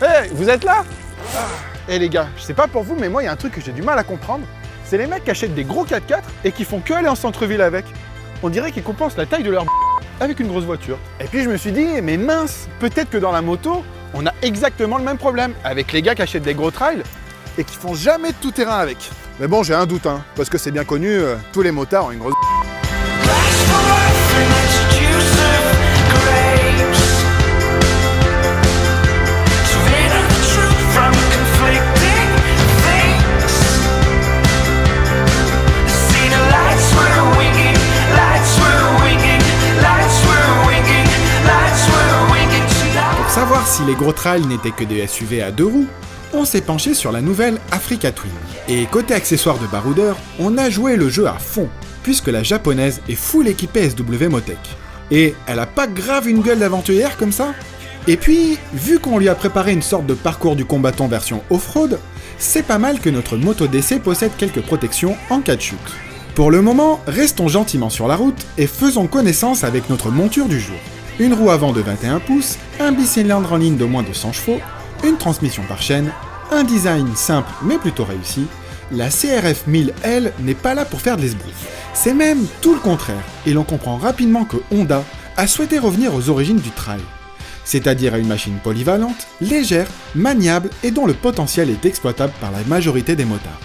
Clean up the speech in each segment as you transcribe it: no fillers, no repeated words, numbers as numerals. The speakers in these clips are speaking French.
Hey, vous êtes là? Eh les gars, je sais pas pour vous, mais moi il y a un truc que j'ai du mal à comprendre. C'est les mecs qui achètent des gros 4x4 et qui font que aller en centre-ville avec. On dirait qu'ils compensent la taille de leur avec une grosse voiture. Et puis je me suis dit, mais mince, peut-être que dans la moto, on a exactement le même problème avec les gars qui achètent des gros trails et qui font jamais de tout-terrain avec. Mais bon, j'ai un doute, hein, parce que c'est bien connu, tous les motards ont une grosse Pour savoir si les gros trails n'étaient que des SUV à 2 roues, on s'est penché sur la nouvelle Africa Twin. Et côté accessoires de baroudeur, on a joué le jeu à fond, puisque la japonaise est full équipée SW Motec. Et elle a pas grave une gueule d'aventurière comme ça? Et puis, vu qu'on lui a préparé une sorte de parcours du combattant version off-road, c'est pas mal que notre moto d'essai possède quelques protections en cas de chute. Pour le moment, restons gentiment sur la route et faisons connaissance avec notre monture du jour. Une roue avant de 21 pouces, un bicylindre en ligne de moins de 100 chevaux, une transmission par chaîne, un design simple mais plutôt réussi, la CRF 1000L n'est pas là pour faire de l'esbrouf. C'est même tout le contraire, et l'on comprend rapidement que Honda a souhaité revenir aux origines du trail. C'est-à-dire à une machine polyvalente, légère, maniable et dont le potentiel est exploitable par la majorité des motards.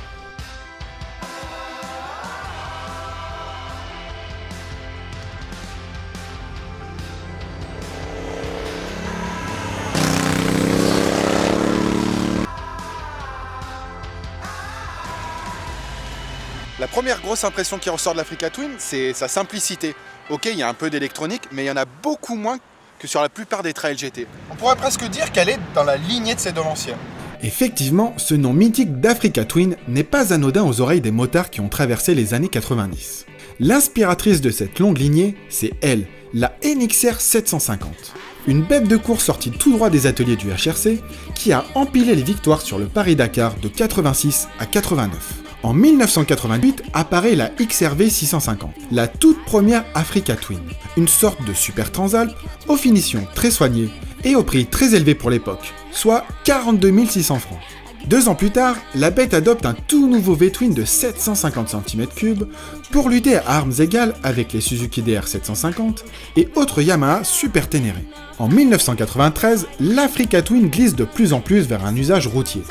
La première grosse impression qui ressort de l'Africa Twin, c'est sa simplicité. Ok, il y a un peu d'électronique, mais il y en a beaucoup moins que sur la plupart des trails GT. On pourrait presque dire qu'elle est dans la lignée de ses devancières. Effectivement, ce nom mythique d'Africa Twin n'est pas anodin aux oreilles des motards qui ont traversé les années 90. L'inspiratrice de cette longue lignée, c'est elle, la NXR 750. Une bête de course sortie tout droit des ateliers du HRC, qui a empilé les victoires sur le Paris-Dakar de 86 à 89. En 1988 apparaît la XRV 650, la toute première Africa Twin, une sorte de super Transalp aux finitions très soignées et au prix très élevé pour l'époque, soit 42 600 francs. 2 ans plus tard, la bête adopte un tout nouveau V-Twin de 750 cm3 pour lutter à armes égales avec les Suzuki DR 750 et autres Yamaha Super Ténéré. En 1993, l'Africa Twin glisse de plus en plus vers un usage routier.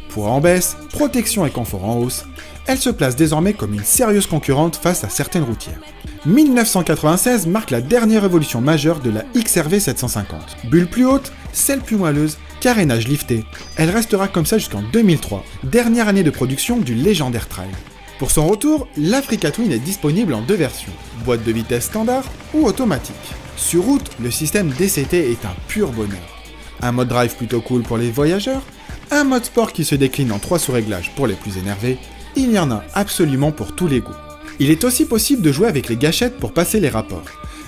Poids en baisse, protection et confort en hausse, elle se place désormais comme une sérieuse concurrente face à certaines routières. 1996 marque la dernière évolution majeure de la XRV 750. Bulle plus haute, selle plus moelleuse, carénage lifté, elle restera comme ça jusqu'en 2003, dernière année de production du légendaire trail. Pour son retour, l'Africa Twin est disponible en 2 versions, boîte de vitesse standard ou automatique. Sur route, le système DCT est un pur bonheur. Un mode drive plutôt cool pour les voyageurs, un mode sport qui se décline en 3 sous-réglages pour les plus énervés, il y en a absolument pour tous les goûts. Il est aussi possible de jouer avec les gâchettes pour passer les rapports.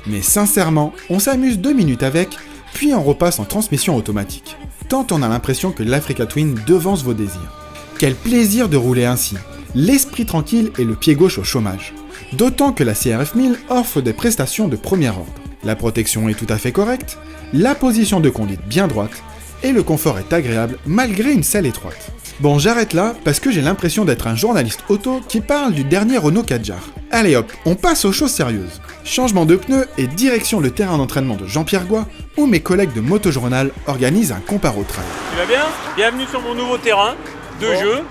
Mais sincèrement, on s'amuse 2 minutes avec, puis on repasse en transmission automatique. Tant on a l'impression que l'Africa Twin devance vos désirs. Quel plaisir de rouler ainsi, l'esprit tranquille et le pied gauche au chômage. D'autant que la CRF 1000 offre des prestations de premier ordre. La protection est tout à fait correcte, la position de conduite bien droite, et le confort est agréable malgré une selle étroite. Bon, j'arrête là parce que j'ai l'impression d'être un journaliste auto qui parle du dernier Renault Kadjar. Allez hop, on passe aux choses sérieuses. Changement de pneus et direction le terrain d'entraînement de Jean-Pierre Goy, où mes collègues de Motojournal organisent un comparo trail. Tu vas bien? Bienvenue sur mon nouveau terrain de jeu.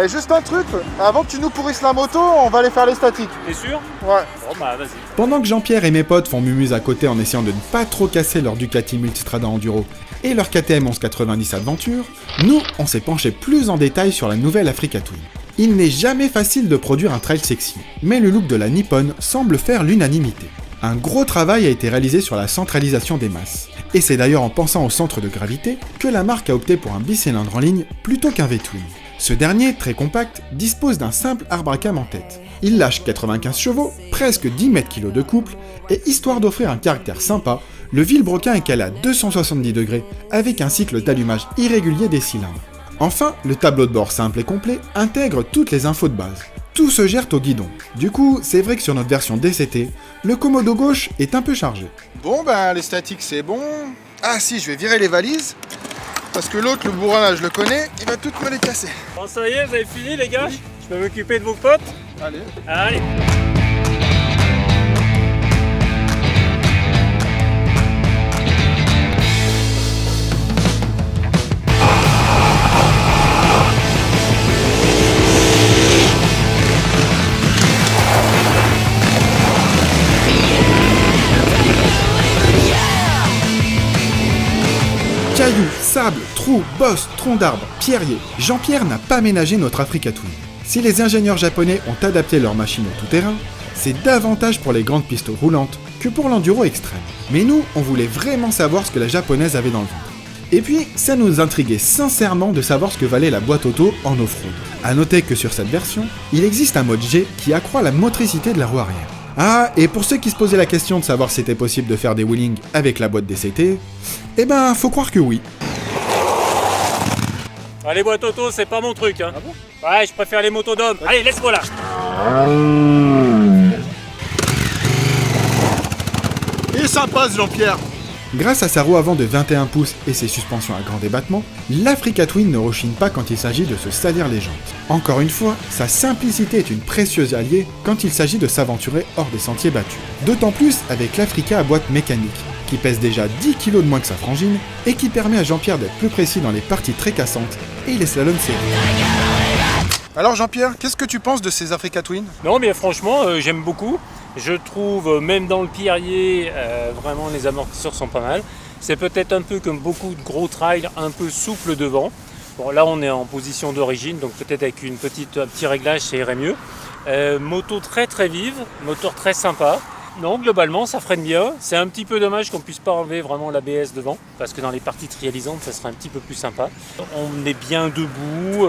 Juste un truc, avant que tu nous pourrisses la moto, on va aller faire les statiques. T'es sûr? Ouais. Bon bah vas-y. Pendant que Jean-Pierre et mes potes font mumuse à côté en essayant de ne pas trop casser leur Ducati Multistrada Enduro et leur KTM 1190 Adventure, nous, on s'est penché plus en détail sur la nouvelle Africa Twin. Il n'est jamais facile de produire un trail sexy, mais le look de la Nippon semble faire l'unanimité. Un gros travail a été réalisé sur la centralisation des masses. Et c'est d'ailleurs en pensant au centre de gravité que la marque a opté pour un bicylindre en ligne plutôt qu'un V-Twin. Ce dernier, très compact, dispose d'un simple arbre à cam en tête. Il lâche 95 chevaux, presque 10 mètres kg de couple, et histoire d'offrir un caractère sympa, le vilebrequin est calé à 270 degrés avec un cycle d'allumage irrégulier des cylindres. Enfin, le tableau de bord simple et complet intègre toutes les infos de base. Tout se gère au guidon. Du coup, c'est vrai que sur notre version DCT, le commodo gauche est un peu chargé. Bon, ben, les statiques, c'est bon. Ah si, je vais virer les valises. Parce que l'autre, le bourrin, je le connais, il va toutes me les casser. Bon, ça y est, vous avez fini, les gars? Je peux m'occuper de vos potes? Allez. Allez. Cailloux, sable, trous, bosses, troncs d'arbres, pierriers, Jean-Pierre n'a pas ménagé notre Africa Twin. Si les ingénieurs japonais ont adapté leur machine au tout-terrain, c'est davantage pour les grandes pistes roulantes que pour l'enduro extrême. Mais nous, on voulait vraiment savoir ce que la japonaise avait dans le ventre. Et puis, ça nous intriguait sincèrement de savoir ce que valait la boîte auto en off-road. A noter que sur cette version, il existe un mode G qui accroît la motricité de la roue arrière. Ah, et pour ceux qui se posaient la question de savoir si c'était possible de faire des wheelings avec la boîte DCT, eh ben, faut croire que oui. Ah, les boîtes auto, c'est pas mon truc, hein. Ah bon? Ouais, je préfère les motos d'hommes. Allez, laisse-moi là. Il est sympa ce Jean-Pierre. Grâce à sa roue avant de 21 pouces et ses suspensions à grand débattement, l'Africa Twin ne rechigne pas quand il s'agit de se salir les jantes. Encore une fois, sa simplicité est une précieuse alliée quand il s'agit de s'aventurer hors des sentiers battus. D'autant plus avec l'Africa à boîte mécanique, qui pèse déjà 10 kg de moins que sa frangine et qui permet à Jean-Pierre d'être plus précis dans les parties très cassantes et les slaloms serrés. Alors Jean-Pierre, qu'est-ce que tu penses de ces Africa Twin? Non, mais franchement, j'aime beaucoup. Je trouve, même dans le Pierrier, vraiment les amortisseurs sont pas mal. C'est peut-être un peu comme beaucoup de gros trails, un peu souple devant. Bon, là on est en position d'origine, donc peut-être avec un petit réglage ça irait mieux. Moto très très vive, moteur très sympa. Non, globalement ça freine bien. C'est un petit peu dommage qu'on puisse pas enlever vraiment l'ABS devant, parce que dans les parties trialisantes ça serait un petit peu plus sympa. On est bien debout,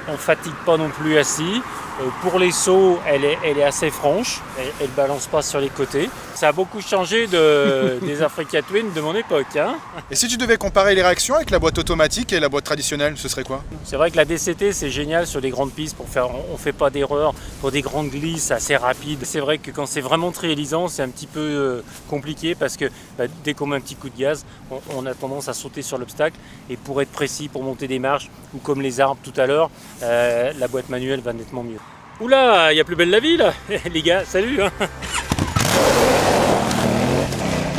on fatigue pas non plus assis. Pour les sauts, elle est assez franche, elle balance pas sur les côtés. Ça a beaucoup changé des Africa Twin de mon époque, hein. Et si tu devais comparer les réactions avec la boîte automatique et la boîte traditionnelle, ce serait quoi? C'est vrai que la DCT c'est génial sur les grandes pistes on fait pas d'erreur pour des grandes glisses assez rapides. C'est vrai que quand c'est vraiment trialisant, c'est un petit peu compliqué parce que dès qu'on met un petit coup de gaz, on a tendance à sauter sur l'obstacle. Et pour être précis, pour monter des marches ou comme les arbres tout à l'heure, la boîte manuelle va nettement mieux. Oula, il y a plus belle la vie là. Les gars, salut, hein.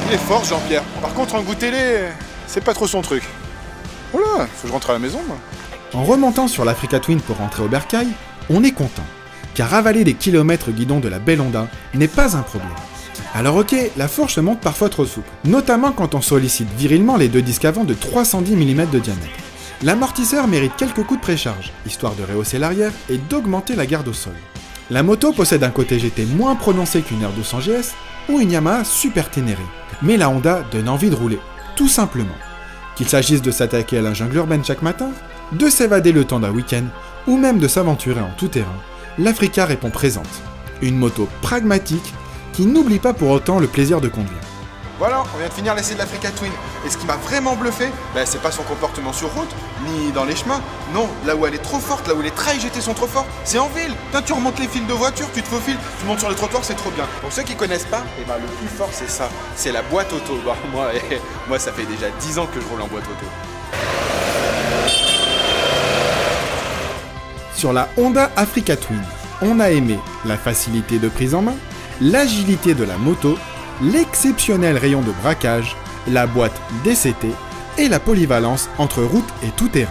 Il est fort Jean-Pierre. Par contre en goûter-les, c'est pas trop son truc. Oula, faut que je rentre à la maison moi. En remontant sur l'Africa Twin pour rentrer au bercail, on est content, car avaler des kilomètres guidon de la belle Honda n'est pas un problème. Alors ok, la fourche se monte parfois trop souple, notamment quand on sollicite virilement les deux disques avant de 310 mm de diamètre. L'amortisseur mérite quelques coups de précharge, histoire de rehausser l'arrière et d'augmenter la garde au sol. La moto possède un côté GT moins prononcé qu'une R200 GS ou une Yamaha Super Ténéré, mais la Honda donne envie de rouler, tout simplement. Qu'il s'agisse de s'attaquer à la jungle urbaine chaque matin, de s'évader le temps d'un week-end, ou même de s'aventurer en tout terrain, l'Africa répond présente. Une moto pragmatique qui n'oublie pas pour autant le plaisir de conduire. Voilà, on vient de finir l'essai de l'Africa Twin. Et ce qui m'a vraiment bluffé, c'est pas son comportement sur route, ni dans les chemins. Non, là où elle est trop forte, là où les trails GT sont trop forts, c'est en ville. Quand tu remontes les fils de voiture, tu te faufiles, tu montes sur le trottoir, c'est trop bien. Pour ceux qui connaissent pas, le plus fort c'est ça, c'est la boîte auto. Bon, moi ça fait déjà 10 ans que je roule en boîte auto. Sur la Honda Africa Twin, on a aimé la facilité de prise en main, l'agilité de la moto, l'exceptionnel rayon de braquage, la boîte DCT et la polyvalence entre route et tout-terrain.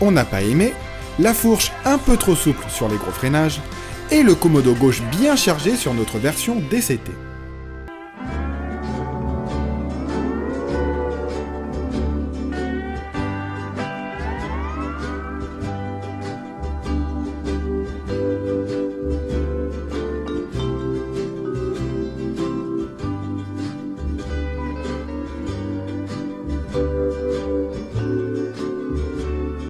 On n'a pas aimé la fourche un peu trop souple sur les gros freinages et le commodo gauche bien chargé sur notre version DCT.